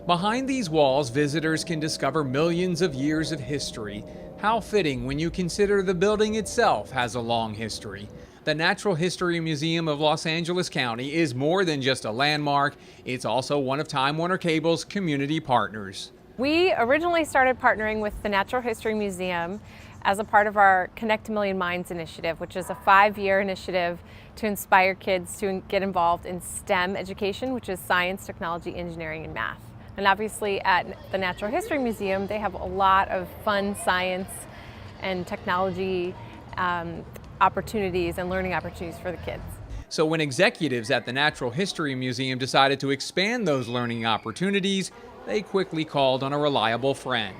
Behind these walls, visitors can discover millions of years of history. How fitting when you consider the building itself has a long history. The Natural History Museum of Los Angeles County is more than just a landmark, it's also one of Time Warner Cable's community partners. We originally started partnering with the Natural History Museum as a part of our Connect a Million Minds initiative, which is a 5-year initiative to inspire kids to get involved in STEM education, which is science, technology, engineering, and math. And obviously at the Natural History Museum, they have a lot of fun science and technology opportunities and learning opportunities for the kids. So when executives at the Natural History Museum decided to expand those learning opportunities, they quickly called on a reliable friend.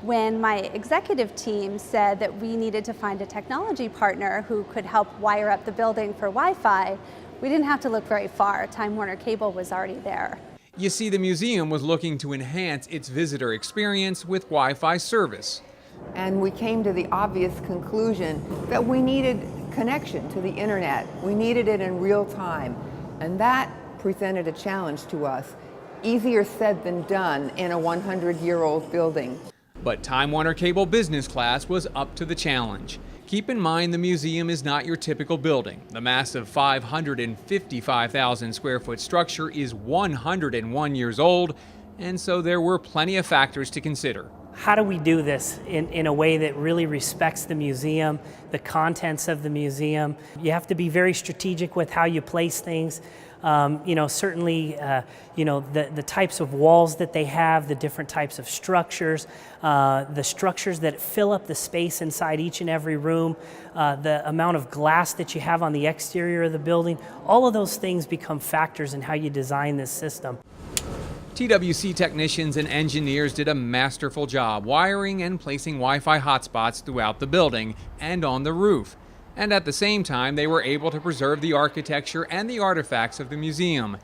When my executive team said that we needed to find a technology partner who could help wire up the building for Wi-Fi, we didn't have to look very far. Time Warner Cable was already there. You see, the museum was looking to enhance its visitor experience with Wi-Fi service. And we came to the obvious conclusion that we needed connection to the internet. We needed it in real time. And that presented a challenge to us. Easier said than done in a 100-year-old building. But Time Warner Cable Business Class was up to the challenge. Keep in mind the museum is not your typical building. The massive 555,000 square foot structure is 101 years old, and so there were plenty of factors to consider. How do we do this in a way that really respects the museum, the contents of the museum? You have to be very strategic with how you place things. Certainly, the types of walls that they have, the different types of structures, the structures that fill up the space inside each and every room, the amount of glass that you have on the exterior of the building, all of those things become factors in how you design this system. TWC technicians and engineers did a masterful job wiring and placing Wi-Fi hotspots throughout the building and on the roof. And at the same time, they were able to preserve the architecture and the artifacts of the museum.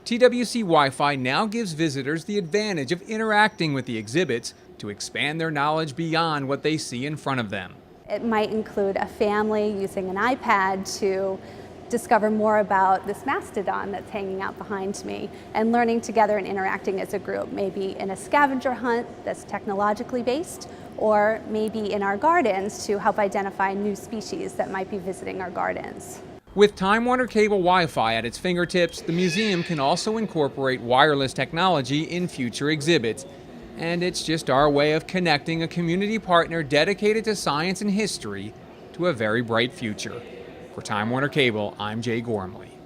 TWC Wi-Fi now gives visitors the advantage of interacting with the exhibits to expand their knowledge beyond what they see in front of them. It might include a family using an iPad to discover more about this mastodon that's hanging out behind me and learning together and interacting as a group, maybe in a scavenger hunt that's technologically based, or maybe in our gardens to help identify new species that might be visiting our gardens. With Time Warner Cable Wi-Fi at its fingertips, the museum can also incorporate wireless technology in future exhibits. And it's just our way of connecting a community partner dedicated to science and history to a very bright future. For Time Warner Cable, I'm Jay Gormley.